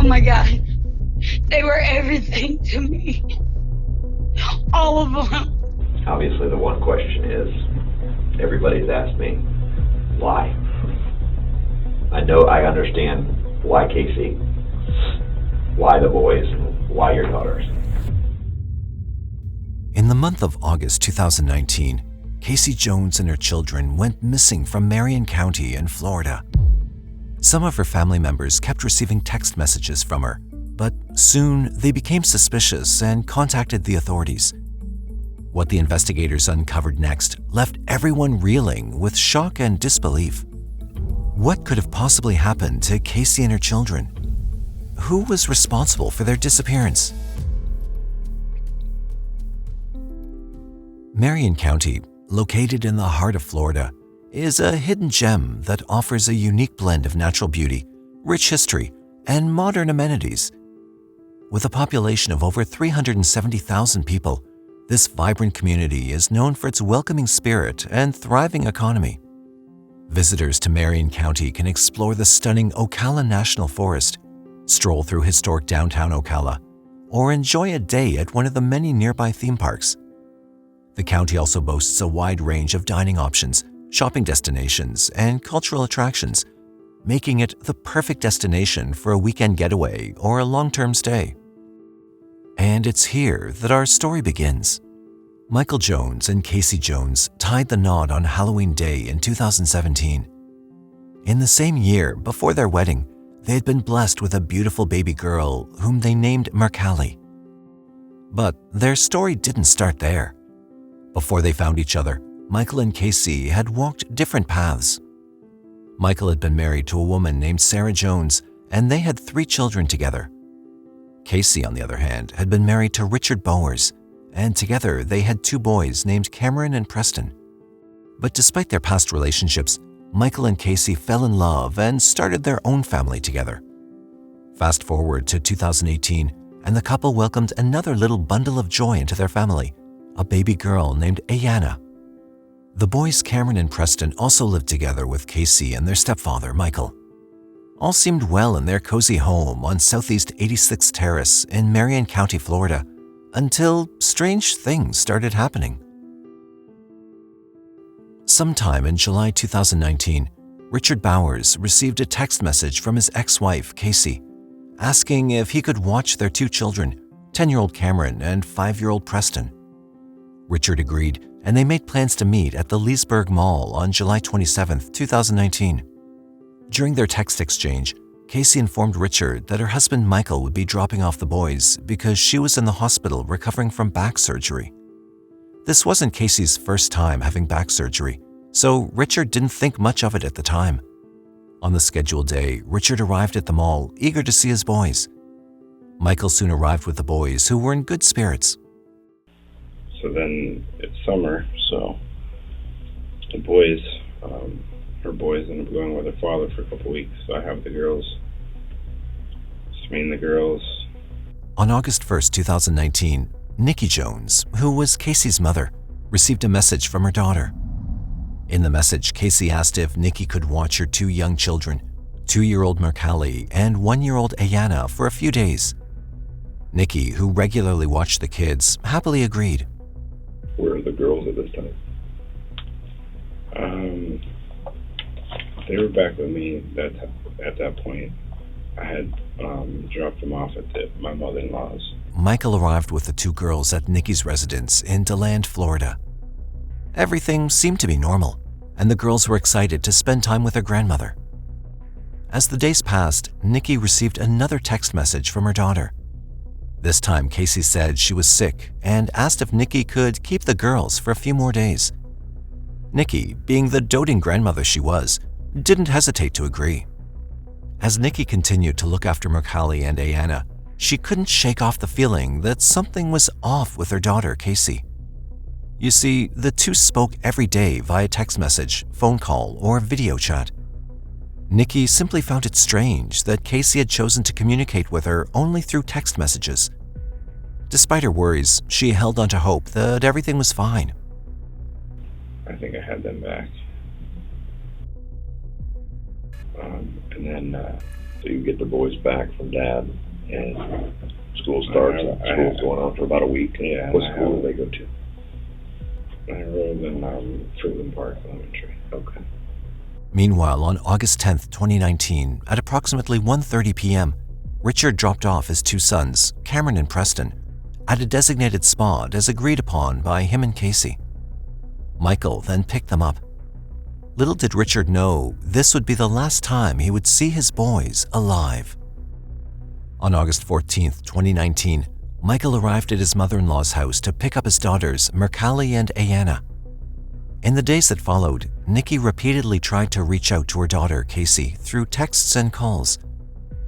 my God. They were everything to me. All of them. Obviously, the one question is, everybody's asked me, why? I understand why Casey, why the boys, why your daughters. In the month of August 2019, Casey Jones and her children went missing from Marion County in Florida. Some of her family members kept receiving text messages from her, but soon they became suspicious and contacted the authorities. What the investigators uncovered next left everyone reeling with shock and disbelief. What could have possibly happened to Casey and her children? Who was responsible for their disappearance? Marion County, located in the heart of Florida, is a hidden gem that offers a unique blend of natural beauty, rich history, and modern amenities. With a population of over 370,000 people, this vibrant community is known for its welcoming spirit and thriving economy. Visitors to Marion County can explore the stunning Ocala National Forest, stroll through historic downtown Ocala, or enjoy a day at one of the many nearby theme parks. The county also boasts a wide range of dining options, shopping destinations, and cultural attractions, making it the perfect destination for a weekend getaway or a long-term stay. And it's here that our story begins. Michael Jones and Casey Jones tied the knot on Halloween Day in 2017. In the same year before their wedding, they had been blessed with a beautiful baby girl whom they named Marcali. But their story didn't start there. Before they found each other, Michael and Casey had walked different paths. Michael had been married to a woman named Sarah Jones, and they had 3 children together. Casey, on the other hand, had been married to Richard Bowers, and together they had 2 boys named Cameron and Preston. But despite their past relationships, Michael and Casey fell in love and started their own family together. Fast forward to 2018, and the couple welcomed another little bundle of joy into their family, a baby girl named Ayana. The boys Cameron and Preston also lived together with Casey and their stepfather, Michael. All seemed well in their cozy home on Southeast 86th Terrace in Marion County, Florida, until strange things started happening. Sometime in July 2019, Richard Bowers received a text message from his ex-wife, Casey, asking if he could watch their 2 children, 10-year-old Cameron and 5-year-old Preston. Richard agreed, and they made plans to meet at the Leesburg Mall on July 27, 2019. During their text exchange, Casey informed Richard that her husband Michael would be dropping off the boys because she was in the hospital recovering from back surgery. This wasn't Casey's first time having back surgery, so Richard didn't think much of it at the time. On the scheduled day, Richard arrived at the mall, eager to see his boys. Michael soon arrived with the boys, who were in good spirits. So then it's summer, so the boys, her boys end up going with their father for a couple weeks. So I have the girls, just me and the girls. On August 1st, 2019, Nikki Jones, who was Casey's mother, received a message from her daughter. In the message, Casey asked if Nikki could watch her 2 young children, 2-year-old Marcali and 1-year-old Ayana, for a few days. Nikki, who regularly watched the kids, happily agreed. Where are the girls at this time? They were back with me at that point. I had dropped them off at my mother-in-law's. Michael arrived with the 2 girls at Nikki's residence in DeLand, Florida. Everything seemed to be normal, and the girls were excited to spend time with their grandmother. As the days passed, Nikki received another text message from her daughter. This time, Casey said she was sick and asked if Nikki could keep the girls for a few more days. Nikki, being the doting grandmother she was, didn't hesitate to agree. As Nikki continued to look after Marcali and Ayana, she couldn't shake off the feeling that something was off with her daughter, Casey. You see, the 2 spoke every day via text message, phone call, or video chat. Nikki simply found it strange that Casey had chosen to communicate with her only through text messages. Despite her worries, she held on to hope that everything was fine. I think I had them back. And then So you get the boys back from Dad, and school starts. School's going on for about a week. Yeah. What school do they go to? I enrolled in Fruitland Park Elementary. Okay. Meanwhile, on August 10th, 2019, at approximately 1:30 p.m., Richard dropped off his two sons, Cameron and Preston, at a designated spot as agreed upon by him and Casey. Michael then picked them up. Little did Richard know this would be the last time he would see his boys alive. On August 14th, 2019, Michael arrived at his mother-in-law's house to pick up his daughters, Mercalli and Ayanna. In the days that followed, Nikki repeatedly tried to reach out to her daughter, Casey, through texts and calls.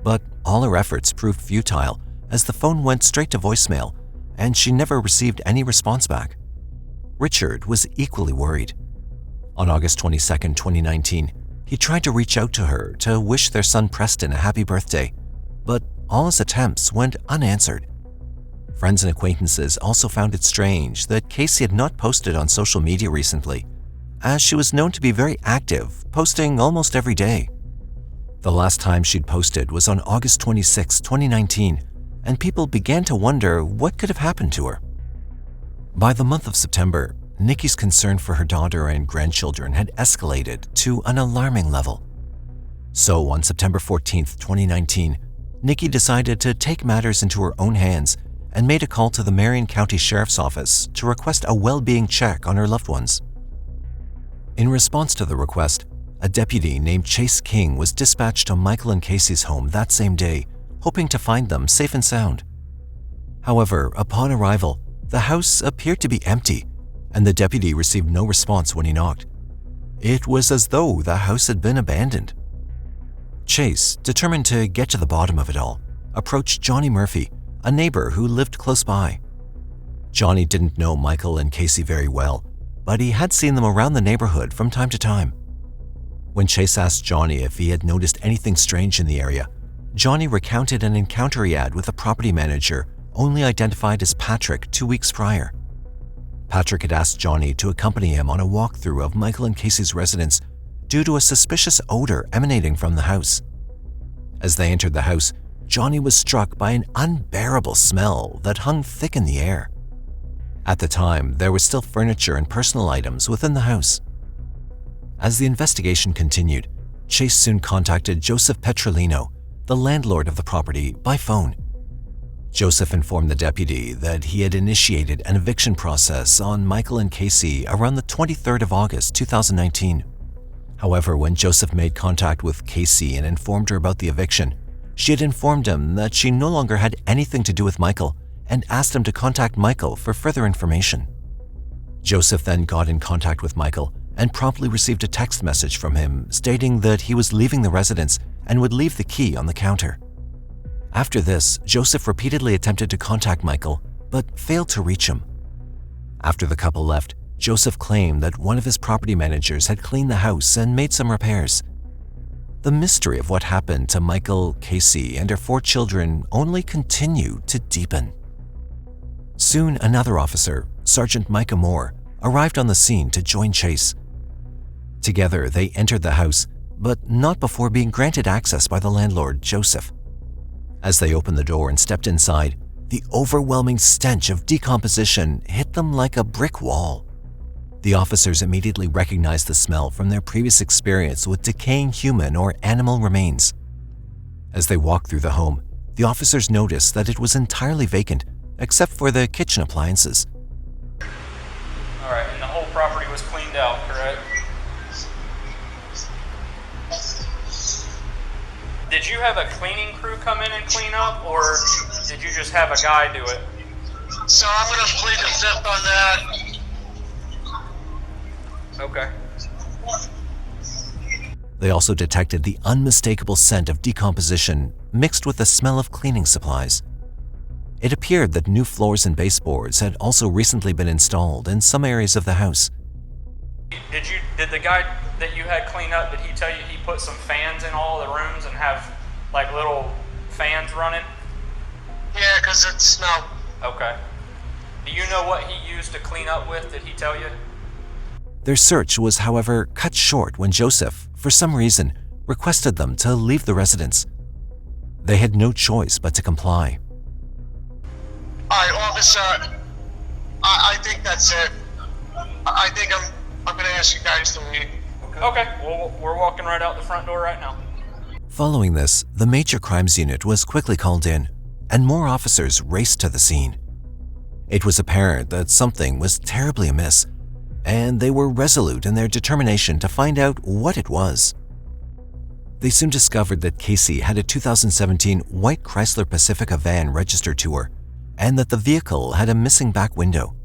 But all her efforts proved futile as the phone went straight to voicemail and she never received any response back. Richard was equally worried. On August 22nd, 2019, he tried to reach out to her to wish their son Preston a happy birthday, but all his attempts went unanswered. Friends and acquaintances also found it strange that Casey had not posted on social media recently, as she was known to be very active, posting almost every day. The last time she'd posted was on August 26, 2019, and people began to wonder what could have happened to her. By the month of September, Nikki's concern for her daughter and grandchildren had escalated to an alarming level. So on September 14, 2019, Nikki decided to take matters into her own hands and made a call to the Marion County Sheriff's Office to request a well-being check on her loved ones. In response to the request, a deputy named Chase King was dispatched to Michael and Casey's home that same day, hoping to find them safe and sound. However, upon arrival, the house appeared to be empty, and the deputy received no response when he knocked. It was as though the house had been abandoned. Chase, determined to get to the bottom of it all, approached Johnny Murphy, a neighbor who lived close by. Johnny didn't know Michael and Casey very well, but he had seen them around the neighborhood from time to time. When Chase asked Johnny if he had noticed anything strange in the area, Johnny recounted an encounter he had with a property manager only identified as Patrick 2 weeks prior. Patrick had asked Johnny to accompany him on a walkthrough of Michael and Casey's residence due to a suspicious odor emanating from the house. As they entered the house, Johnny was struck by an unbearable smell that hung thick in the air. At the time, there was still furniture and personal items within the house. As the investigation continued, Chase soon contacted Joseph Petrolino, the landlord of the property, by phone. Joseph informed the deputy that he had initiated an eviction process on Michael and Casey around the 23rd of August, 2019. However, when Joseph made contact with Casey and informed her about the eviction, she had informed him that she no longer had anything to do with Michael and asked him to contact Michael for further information. Joseph then got in contact with Michael and promptly received a text message from him stating that he was leaving the residence and would leave the key on the counter. After this, Joseph repeatedly attempted to contact Michael, but failed to reach him. After the couple left, Joseph claimed that one of his property managers had cleaned the house and made some repairs. The mystery of what happened to Michael, Casey, and her 4 children only continued to deepen. Soon, another officer, Sergeant Micah Moore, arrived on the scene to join Chase. Together, they entered the house, but not before being granted access by the landlord, Joseph. As they opened the door and stepped inside, the overwhelming stench of decomposition hit them like a brick wall. The officers immediately recognized the smell from their previous experience with decaying human or animal remains. As they walked through the home, the officers noticed that it was entirely vacant, except for the kitchen appliances. All right, and the whole property was cleaned out, correct? Did you have a cleaning crew come in and clean up, or did you just have a guy do it? So I'm going to plead the fifth on that. Okay. They also detected the unmistakable scent of decomposition mixed with the smell of cleaning supplies. It appeared that new floors and baseboards had also recently been installed in some areas of the house. Did the guy that you had clean up, did he tell you he put some fans in all the rooms and have like little fans running? Yeah, because it smelled. Okay. Do you know what he used to clean up with? Did he tell you? Their search was, however, cut short when Joseph, for some reason, requested them to leave the residence. They had no choice but to comply. Alright, officer, I think that's it. I think I'm gonna ask you guys to leave. Okay, well, we're walking right out the front door right now. Following this, the Major Crimes Unit was quickly called in, and more officers raced to the scene. It was apparent that something was terribly amiss, and they were resolute in their determination to find out what it was. They soon discovered that Casey had a 2017 white Chrysler Pacifica van registered to her, and that the vehicle had a missing back window,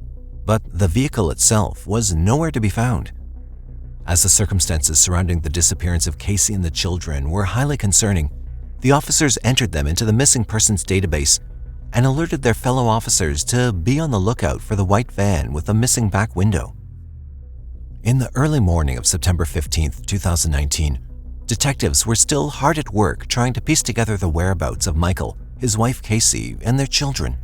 but the vehicle itself was nowhere to be found. As the circumstances surrounding the disappearance of Casey and the children were highly concerning, the officers entered them into the missing persons database and alerted their fellow officers to be on the lookout for the white van with the missing back window. In the early morning of September 15, 2019, detectives were still hard at work trying to piece together the whereabouts of Michael, his wife Casey, and their children.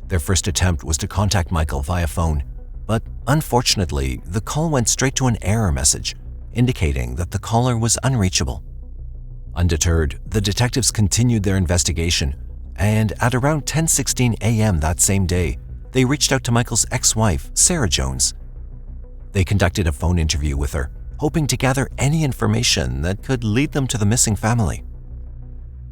Their first attempt was to contact Michael via phone, but unfortunately, the call went straight to an error message, indicating that the caller was unreachable. Undeterred, the detectives continued their investigation, and at around 10:16 a.m. that same day, they reached out to Michael's ex-wife, Sarah Jones. They conducted a phone interview with her, hoping to gather any information that could lead them to the missing family.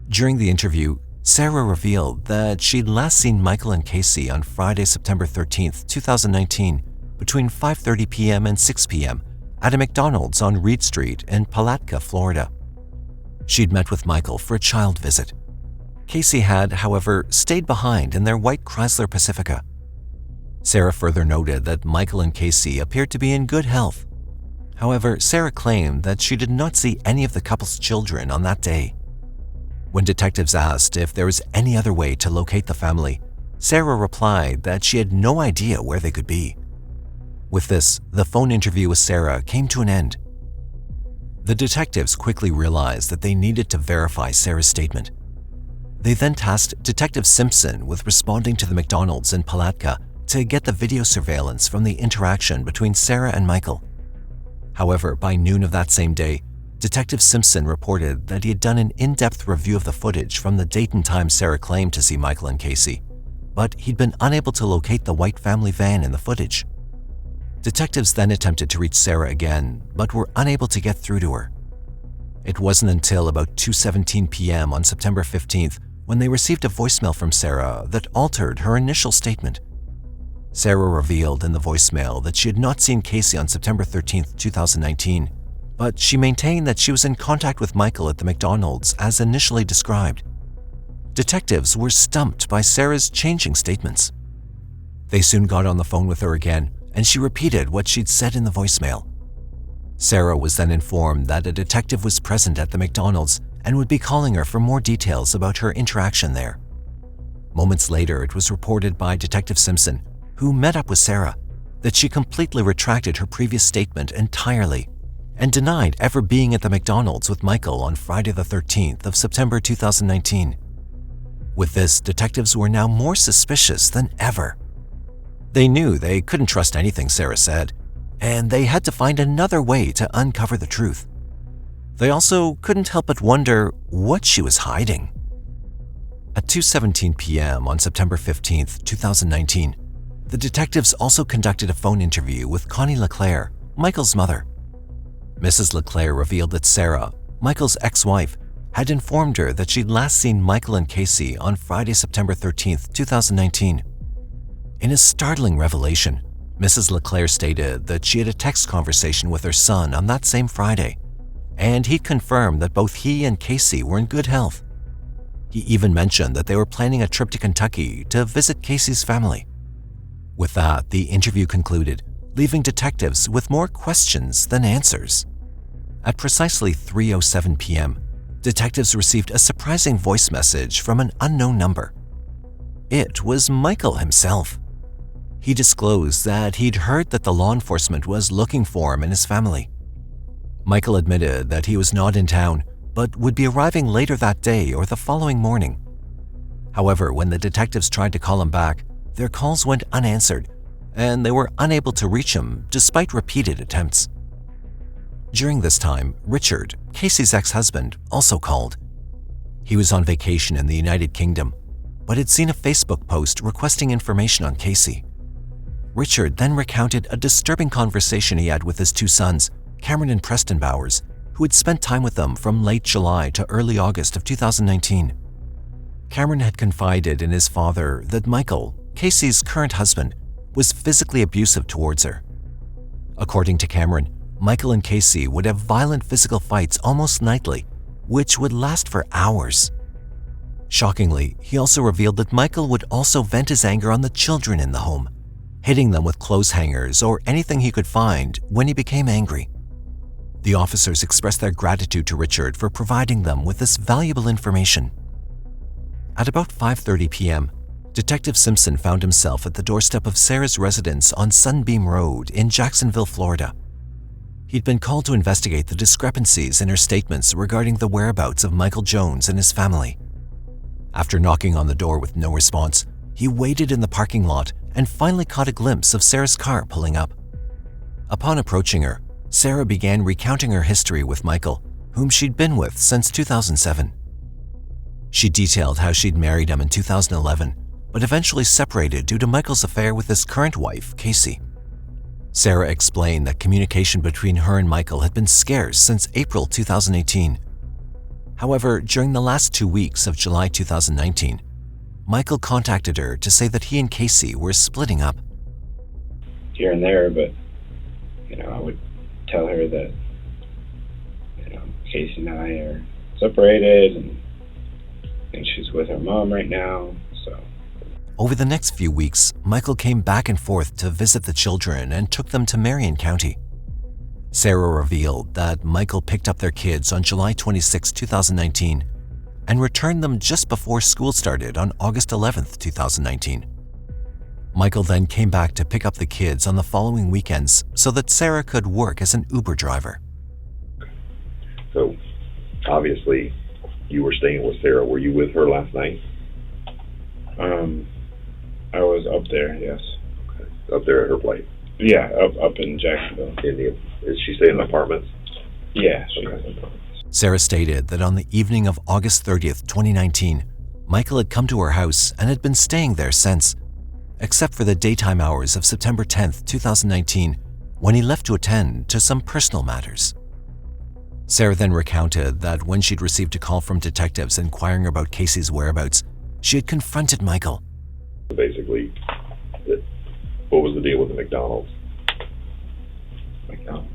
During the interview, Sarah revealed that she'd last seen Michael and Casey on Friday, September 13, 2019, between 5:30 p.m. and 6 p.m. at a McDonald's on Reed Street in Palatka, Florida. She'd met with Michael for a child visit. Casey had, however, stayed behind in their white Chrysler Pacifica. Sarah further noted that Michael and Casey appeared to be in good health. However, Sarah claimed that she did not see any of the couple's children on that day. When detectives asked if there was any other way to locate the family, Sarah replied that she had no idea where they could be. With this, the phone interview with Sarah came to an end. The detectives quickly realized that they needed to verify Sarah's statement. They then tasked Detective Simpson with responding to the McDonald's in Palatka to get the video surveillance from the interaction between Sarah and Michael. However, by noon of that same day, Detective Simpson reported that he had done an in-depth review of the footage from the date and time Sarah claimed to see Michael and Casey, but he'd been unable to locate the white family van in the footage. Detectives then attempted to reach Sarah again, but were unable to get through to her. It wasn't until about 2:17 p.m. on September 15th when they received a voicemail from Sarah that altered her initial statement. Sarah revealed in the voicemail that she had not seen Casey on September 13th, 2019, but she maintained that she was in contact with Michael at the McDonald's as initially described. Detectives were stumped by Sarah's changing statements. They soon got on the phone with her again, and she repeated what she'd said in the voicemail. Sarah was then informed that a detective was present at the McDonald's and would be calling her for more details about her interaction there. Moments later, it was reported by Detective Simpson, who met up with Sarah, that she completely retracted her previous statement entirely and denied ever being at the McDonald's with Michael on Friday the 13th of September 2019. With this, detectives were now more suspicious than ever. They knew they couldn't trust anything Sarah said, and they had to find another way to uncover the truth. They also couldn't help but wonder what she was hiding. At 2:17 p.m. on September 15th, 2019, the detectives also conducted a phone interview with Connie LeClaire, Michael's mother. Mrs. LeClaire revealed that Sarah, Michael's ex-wife, had informed her that she'd last seen Michael and Casey on Friday, September 13th, 2019. In a startling revelation, Mrs. LeClaire stated that she had a text conversation with her son on that same Friday, and he confirmed that both he and Casey were in good health. He even mentioned that they were planning a trip to Kentucky to visit Casey's family. With that, the interview concluded, leaving detectives with more questions than answers. At precisely 3:07 p.m., detectives received a surprising voice message from an unknown number. It was Michael himself. He disclosed that he'd heard that the law enforcement was looking for him and his family. Michael admitted that he was not in town, but would be arriving later that day or the following morning. However, when the detectives tried to call him back, their calls went unanswered, and they were unable to reach him despite repeated attempts. During this time, Richard, Casey's ex-husband, also called. He was on vacation in the United Kingdom, but had seen a Facebook post requesting information on Casey. Richard then recounted a disturbing conversation he had with his two sons, Cameron and Preston Bowers, who had spent time with them from late July to early August of 2019. Cameron had confided in his father that Michael, Casey's current husband, was physically abusive towards her. According to Cameron, Michael and Casey would have violent physical fights almost nightly, which would last for hours. Shockingly, he also revealed that Michael would also vent his anger on the children in the home, hitting them with clothes hangers or anything he could find when he became angry. The officers expressed their gratitude to Richard for providing them with this valuable information. At about 5:30 p.m., Detective Simpson found himself at the doorstep of Sarah's residence on Sunbeam Road in Jacksonville, Florida. He'd been called to investigate the discrepancies in her statements regarding the whereabouts of Michael Jones and his family. After knocking on the door with no response, he waited in the parking lot and finally caught a glimpse of Sarah's car pulling up. Upon approaching her, Sarah began recounting her history with Michael, whom she'd been with since 2007. She detailed how she'd married him in 2011, but eventually separated due to Michael's affair with his current wife, Casey. Sarah explained that communication between her and Michael had been scarce since April 2018. However, during the last 2 weeks of July 2019, Michael contacted her to say that he and Casey were splitting up. Here and there, but, I would tell her that, Casey and I are separated, and I think she's with her mom right now, so. Over the next few weeks, Michael came back and forth to visit the children and took them to Marion County. Sarah revealed that Michael picked up their kids on July 26, 2019, and returned them just before school started on August 11, 2019. Michael then came back to pick up the kids on the following weekends so that Sarah could work as an Uber driver. So, obviously, you were staying with Sarah. Were you with her last night? I was up there, yes. Okay. Up there at her place? Yeah, up in Jacksonville. Is she staying in apartments? Yeah, she Okay. has apartments. Sarah stated that on the evening of August 30th, 2019, Michael had come to her house and had been staying there since, except for the daytime hours of September 10th, 2019, when he left to attend to some personal matters. Sarah then recounted that when she'd received a call from detectives inquiring about Casey's whereabouts, she had confronted Michael. Basically, what was the deal with the McDonald's? McDonald's.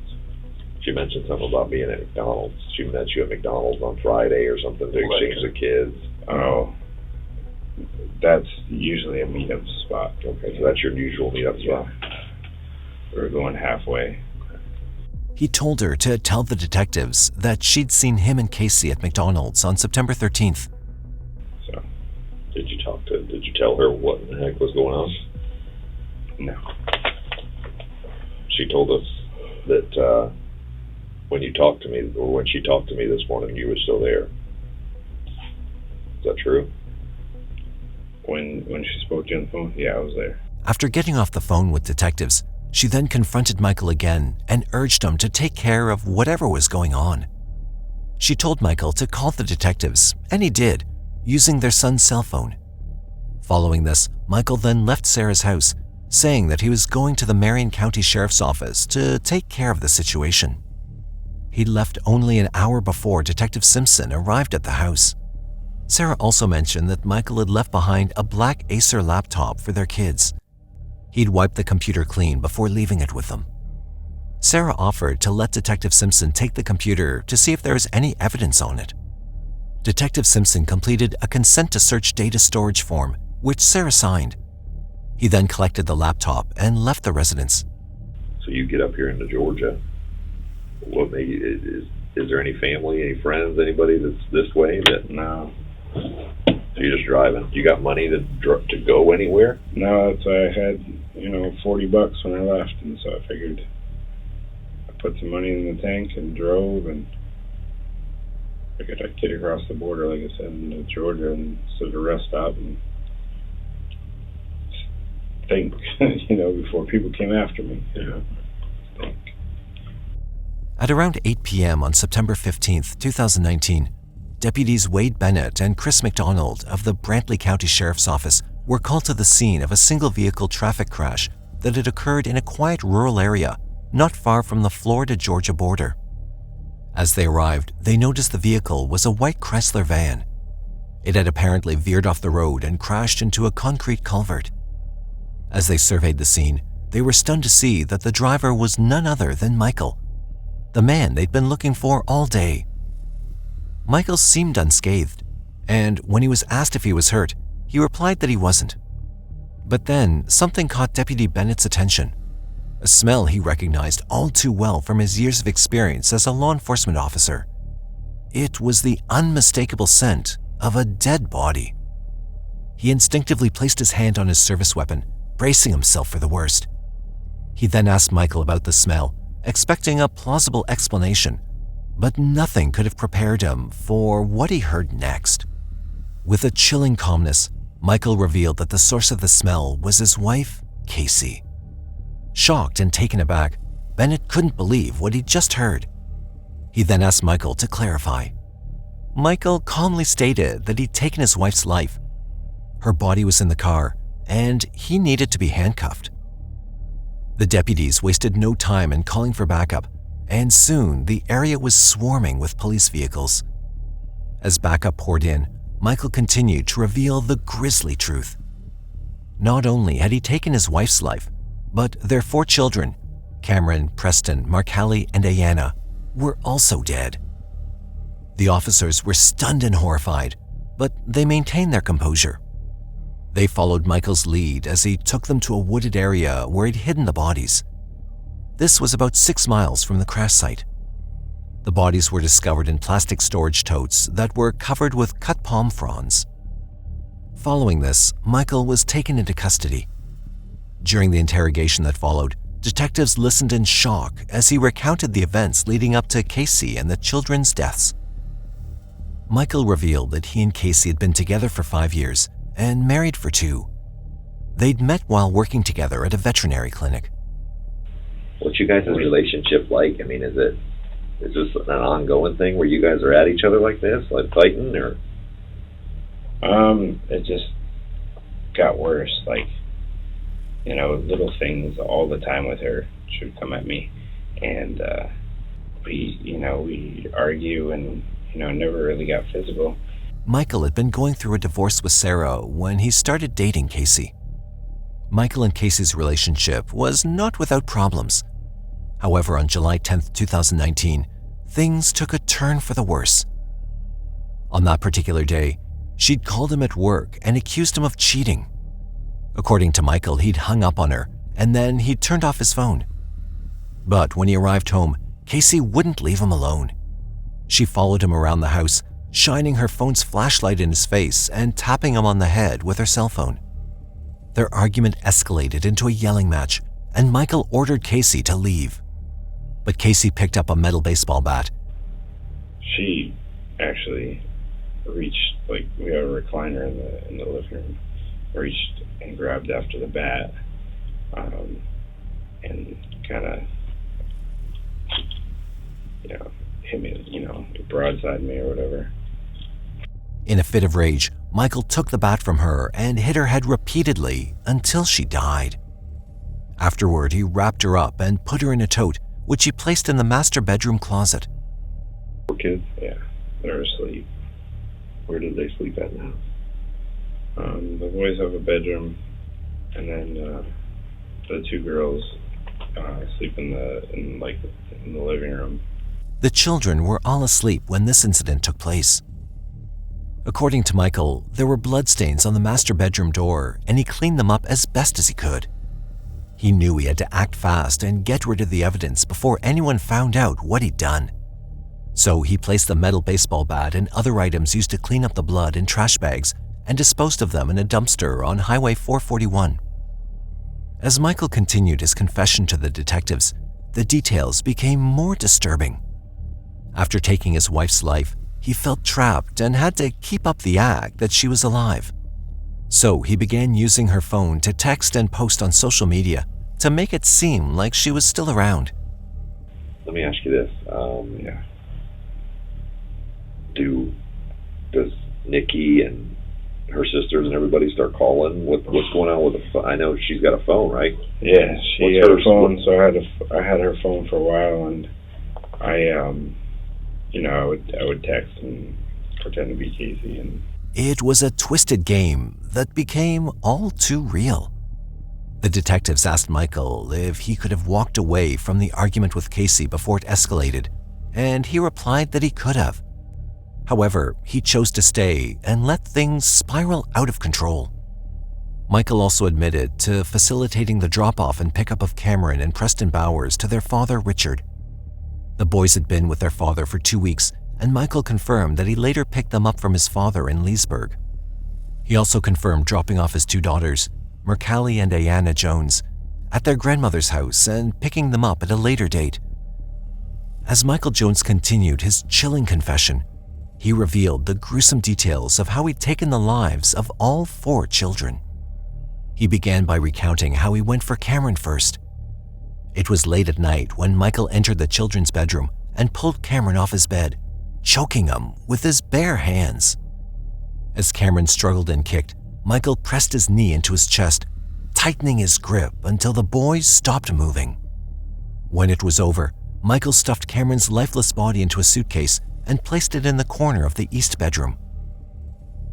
She mentioned something about being at McDonald's. She met you at McDonald's on Friday or something to exchange the kids. Oh, that's usually a meetup spot. Okay, so that's your usual meetup spot. We were going halfway. He told her to tell the detectives that she'd seen him and Casey at McDonald's on September 13th. So, Did you tell her what the heck was going on? no. She told us that when you talked to me, or when she talked to me this morning, you were still there. Is that true? When she spoke to you on the phone, yeah, I was there. After getting off the phone with detectives, she then confronted Michael again and urged him to take care of whatever was going on. She told Michael to call the detectives, and he did, using their son's cell phone. Following this, Michael then left Sarah's house, saying that he was going to the Marion County Sheriff's Office to take care of the situation. He left only an hour before Detective Simpson arrived at the house. Sarah also mentioned that Michael had left behind a black Acer laptop for their kids. He'd wiped the computer clean before leaving it with them. Sarah offered to let Detective Simpson take the computer to see if there was any evidence on it. Detective Simpson completed a consent to search data storage form, which Sarah signed. He then collected the laptop and left the residence. So you get up here into Georgia. What is there any family, any friends, anybody that's this way? No. So you're just driving. You got money to go anywhere? No, that's why I had, $40 when I left, and so I figured I put some money in the tank and drove, and figured I'd get across the border, like I said, into Georgia, and sit at a rest stop and think, before people came after me. Think. At around 8 p.m. on September 15th, 2019, deputies Wade Bennett and Chris McDonald of the Brantley County Sheriff's Office were called to the scene of a single-vehicle traffic crash that had occurred in a quiet rural area not far from the Florida-Georgia border. As they arrived, they noticed the vehicle was a white Chrysler van. It had apparently veered off the road and crashed into a concrete culvert. As they surveyed the scene, they were stunned to see that the driver was none other than Michael, the man they'd been looking for all day. Michael seemed unscathed, and when he was asked if he was hurt, he replied that he wasn't. But then something caught Deputy Bennett's attention, a smell he recognized all too well from his years of experience as a law enforcement officer. It was the unmistakable scent of a dead body. He instinctively placed his hand on his service weapon, bracing himself for the worst. He then asked Michael about the smell, expecting a plausible explanation, but nothing could have prepared him for what he heard next. With a chilling calmness, Michael revealed that the source of the smell was his wife, Casey. Shocked and taken aback, Bennett couldn't believe what he'd just heard. He then asked Michael to clarify. Michael calmly stated that he'd taken his wife's life. Her body was in the car, and he needed to be handcuffed. The deputies wasted no time in calling for backup, and soon the area was swarming with police vehicles. As backup poured in, Michael continued to reveal the grisly truth. Not only had he taken his wife's life, but their 4 children, Cameron, Preston, Marcali, and Ayanna, were also dead. The officers were stunned and horrified, but they maintained their composure. They followed Michael's lead as he took them to a wooded area where he'd hidden the bodies. This was about 6 miles from the crash site. The bodies were discovered in plastic storage totes that were covered with cut palm fronds. Following this, Michael was taken into custody. During the interrogation that followed, detectives listened in shock as he recounted the events leading up to Casey and the children's deaths. Michael revealed that he and Casey had been together for 5 years and married for 2. They'd met while working together at a veterinary clinic. What's you guys' relationship like? I mean, is this an ongoing thing where you guys are at each other like this, like fighting, or? It just got worse. Like, little things all the time with her. She would come at me, and we argue, and never really got physical. Michael had been going through a divorce with Sarah when he started dating Casey. Michael and Casey's relationship was not without problems. However, on July 10, 2019, things took a turn for the worse. On that particular day, she'd called him at work and accused him of cheating. According to Michael, he'd hung up on her, and then he'd turned off his phone. But when he arrived home, Casey wouldn't leave him alone. She followed him around the house, shining her phone's flashlight in his face and tapping him on the head with her cell phone. Their argument escalated into a yelling match, and Michael ordered Casey to leave. But Casey picked up a metal baseball bat. She actually reached, we have a recliner in the living room, reached and grabbed after the bat, and kind of, hit me, broadside me or whatever. In a fit of rage, Michael took the bat from her and hit her head repeatedly until she died. Afterward, he wrapped her up and put her in a tote, which he placed in the master bedroom closet. 4 kids? Yeah, they're asleep. Where did they sleep at now? The boys have a bedroom, and then the 2 girls sleep in the living room. The children were all asleep when this incident took place. According to Michael, there were bloodstains on the master bedroom door, and he cleaned them up as best as he could. He knew he had to act fast and get rid of the evidence before anyone found out what he'd done. So he placed the metal baseball bat and other items used to clean up the blood in trash bags and disposed of them in a dumpster on Highway 441. As Michael continued his confession to the detectives, the details became more disturbing. After taking his wife's life, he felt trapped and had to keep up the act that she was alive. So he began using her phone to text and post on social media to make it seem like she was still around. Let me ask you this. does Nikki and her sisters and everybody start calling? What's going on with the phone? I know she's got a phone, right? Yeah, she had a phone, so I had her phone for a while, and I would text and pretend to be Casey. And It was a twisted game that became all too real. The detectives asked Michael if he could have walked away from the argument with Casey before it escalated, and he replied that he could have. However, he chose to stay and let things spiral out of control. Michael also admitted to facilitating the drop-off and pickup of Cameron and Preston Bowers to their father, Richard. The boys had been with their father for 2 weeks, and Michael confirmed that he later picked them up from his father in Leesburg. He also confirmed dropping off his 2 daughters, Mercalli and Ayanna Jones, at their grandmother's house and picking them up at a later date. As Michael Jones continued his chilling confession, he revealed the gruesome details of how he'd taken the lives of all 4 children. He began by recounting how he went for Cameron first. It was late at night when Michael entered the children's bedroom and pulled Cameron off his bed, choking him with his bare hands. As Cameron struggled and kicked, Michael pressed his knee into his chest, tightening his grip until the boys stopped moving. When it was over, Michael stuffed Cameron's lifeless body into a suitcase and placed it in the corner of the east bedroom.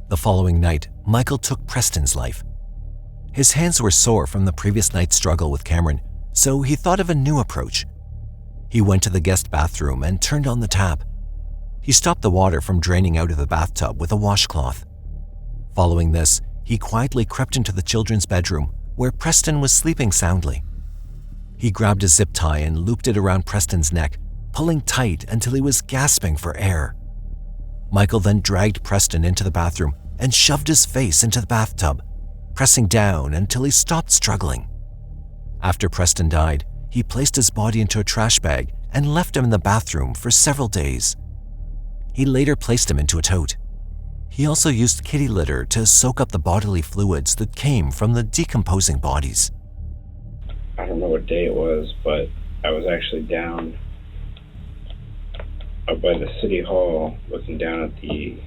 The following night, Michael took Preston's life. His hands were sore from the previous night's struggle with Cameron, so he thought of a new approach. He went to the guest bathroom and turned on the tap. He stopped the water from draining out of the bathtub with a washcloth. Following this, he quietly crept into the children's bedroom where Preston was sleeping soundly. He grabbed a zip tie and looped it around Preston's neck, pulling tight until he was gasping for air. Michael then dragged Preston into the bathroom and shoved his face into the bathtub, pressing down until he stopped struggling. After Preston died, he placed his body into a trash bag and left him in the bathroom for several days. He later placed him into a tote. He also used kitty litter to soak up the bodily fluids that came from the decomposing bodies. I don't know what day it was, but I was actually down up by the city hall looking down at the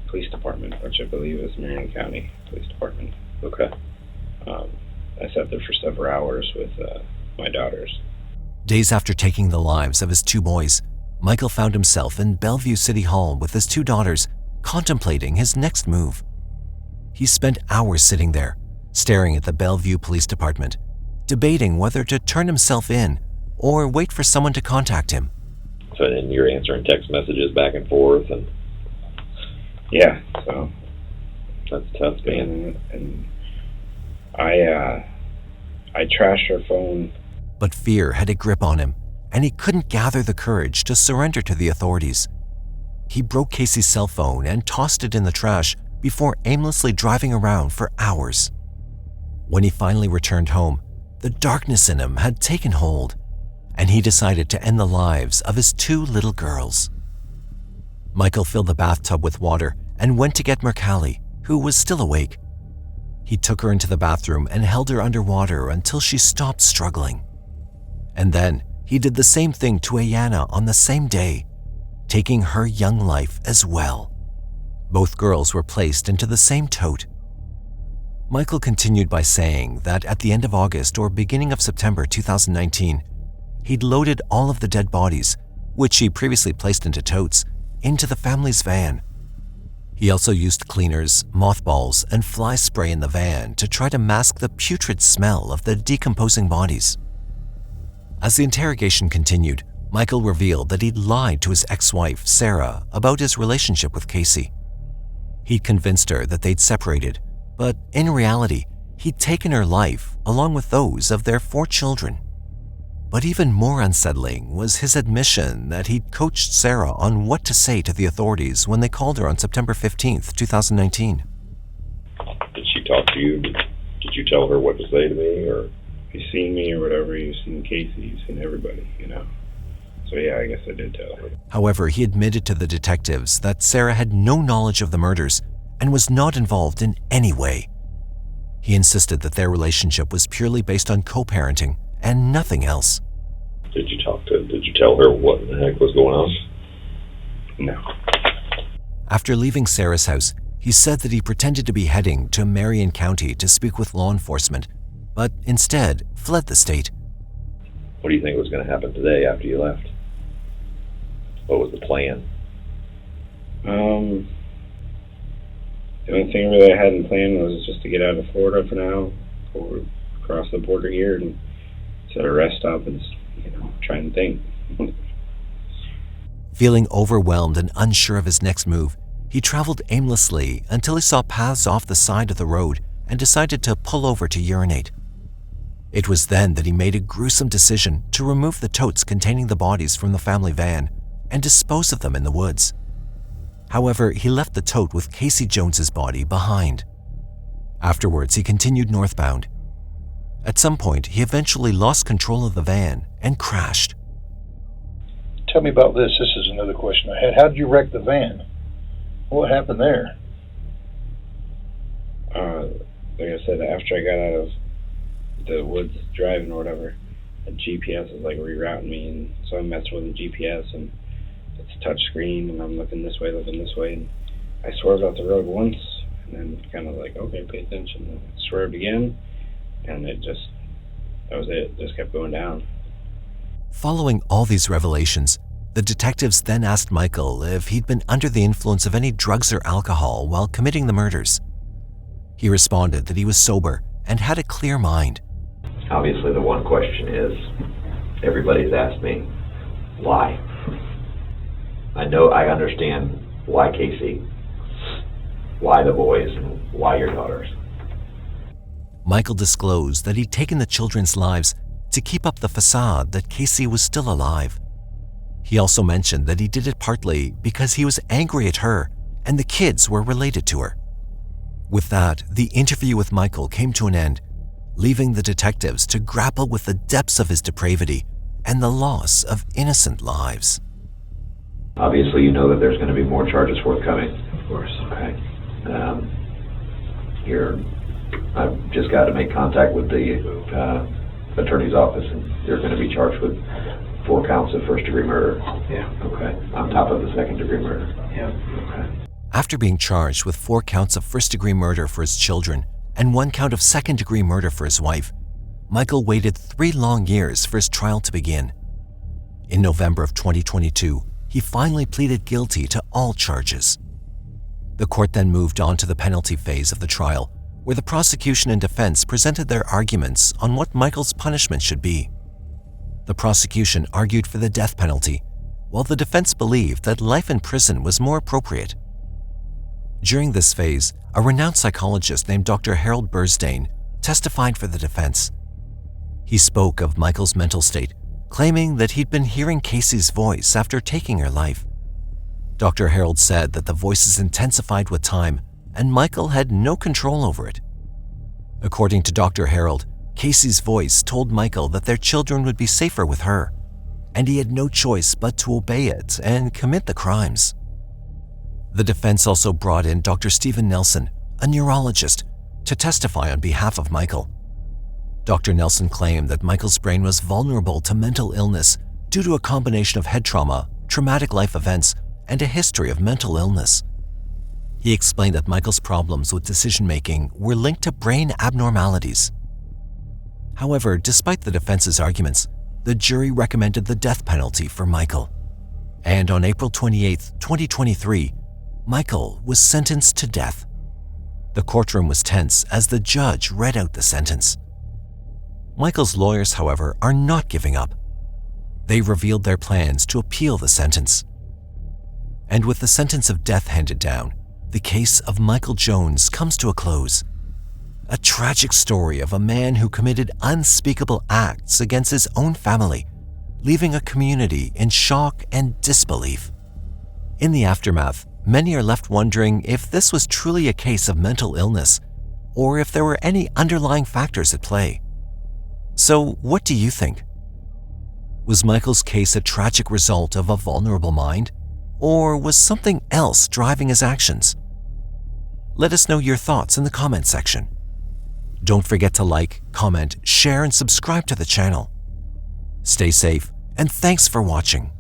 police department, which I believe is Marion County Police Department. Okay. I sat there for several hours with my daughters. Days after taking the lives of his 2 boys, Michael found himself in Bellevue City Hall with his 2 daughters, contemplating his next move. He spent hours sitting there, staring at the Bellevue Police Department, debating whether to turn himself in or wait for someone to contact him. So then you're answering text messages back and forth, and Yeah, so that's tough, man. and I trashed her phone. But fear had a grip on him, and he couldn't gather the courage to surrender to the authorities. He broke Casey's cell phone and tossed it in the trash before aimlessly driving around for hours. When he finally returned home, the darkness in him had taken hold, and he decided to end the lives of his 2 little girls. Michael filled the bathtub with water and went to get Mercalli, who was still awake. He took her into the bathroom and held her underwater until she stopped struggling. And then he did the same thing to Ayanna on the same day, taking her young life as well. Both girls were placed into the same tote. Michael continued by saying that at the end of August or beginning of September 2019, he'd loaded all of the dead bodies, which he previously placed into totes, into the family's van. He also used cleaners, mothballs, and fly spray in the van to try to mask the putrid smell of the decomposing bodies. As the interrogation continued, Michael revealed that he'd lied to his ex-wife, Sarah, about his relationship with Casey. He'd convinced her that they'd separated, but in reality, he'd taken her life along with those of their 4 children. But even more unsettling was his admission that he'd coached Sarah on what to say to the authorities when they called her on September 15th, 2019. Did she talk to you? Did you tell her what to say to me, or? You've seen me or whatever, you've seen Casey, you've seen everybody, So yeah, I guess I did tell her. However, he admitted to the detectives that Sarah had no knowledge of the murders and was not involved in any way. He insisted that their relationship was purely based on co-parenting and nothing else. Did you tell her what the heck was going on? No. After leaving Sarah's house, he said that he pretended to be heading to Marion County to speak with law enforcement, but instead fled the state. What do you think was going to happen today after you left? What was the plan? The only thing really I had in plan was just to get out of Florida for now, go across the border here and set a rest stop and, try and think. Feeling overwhelmed and unsure of his next move, he traveled aimlessly until he saw paths off the side of the road and decided to pull over to urinate. It was then that he made a gruesome decision to remove the totes containing the bodies from the family van and dispose of them in the woods. However, he left the tote with Casey Jones's body behind. Afterwards, he continued northbound. At some point, he eventually lost control of the van and crashed. Tell me about this. This is another question I had. How did you wreck the van? What happened there? Like I said, after I got out of the woods driving or whatever, the GPS was like rerouting me, and so I messed with the GPS, and it's a touch screen, and I'm looking this way, and I swerved off the road once, and then kind of like, okay, pay attention, and I swerved again, and that was it, just kept going down. Following all these revelations, the detectives then asked Michael if he'd been under the influence of any drugs or alcohol while committing the murders. He responded that he was sober and had a clear mind. Obviously, the one question is, everybody's asked me, why? I understand why Casey, why the boys, and why your daughters. Michael disclosed that he'd taken the children's lives to keep up the facade that Casey was still alive. He also mentioned that he did it partly because he was angry at her and the kids were related to her. With that, the interview with Michael came to an end, leaving the detectives to grapple with the depths of his depravity and the loss of innocent lives. Obviously, you know that there's going to be more charges forthcoming. Of course. Okay. I've just got to make contact with the attorney's office, and you're going to be charged with 4 counts of first-degree murder. Yeah. Okay. On top of the second-degree murder. Yeah. Okay. After being charged with 4 counts of first-degree murder for his children and 1 count of second-degree murder for his wife, Michael waited 3 long years for his trial to begin. In November of 2022, he finally pleaded guilty to all charges. The court then moved on to the penalty phase of the trial, where the prosecution and defense presented their arguments on what Michael's punishment should be. The prosecution argued for the death penalty, while the defense believed that life in prison was more appropriate. During this phase, a renowned psychologist named Dr. Harold Bursdane testified for the defense. He spoke of Michael's mental state, claiming that he'd been hearing Casey's voice after taking her life. Dr. Harold said that the voices intensified with time and Michael had no control over it. According to Dr. Harold, Casey's voice told Michael that their children would be safer with her, and he had no choice but to obey it and commit the crimes. The defense also brought in Dr. Stephen Nelson, a neurologist, to testify on behalf of Michael. Dr. Nelson claimed that Michael's brain was vulnerable to mental illness due to a combination of head trauma, traumatic life events, and a history of mental illness. He explained that Michael's problems with decision-making were linked to brain abnormalities. However, despite the defense's arguments, the jury recommended the death penalty for Michael. And on April 28, 2023, Michael was sentenced to death. The courtroom was tense as the judge read out the sentence. Michael's lawyers, however, are not giving up. They revealed their plans to appeal the sentence. And with the sentence of death handed down, the case of Michael Jones comes to a close. A tragic story of a man who committed unspeakable acts against his own family, leaving a community in shock and disbelief. In the aftermath, many are left wondering if this was truly a case of mental illness, or if there were any underlying factors at play. So, what do you think? Was Michael's case a tragic result of a vulnerable mind, or was something else driving his actions? Let us know your thoughts in the comment section. Don't forget to like, comment, share, and subscribe to the channel. Stay safe, and thanks for watching.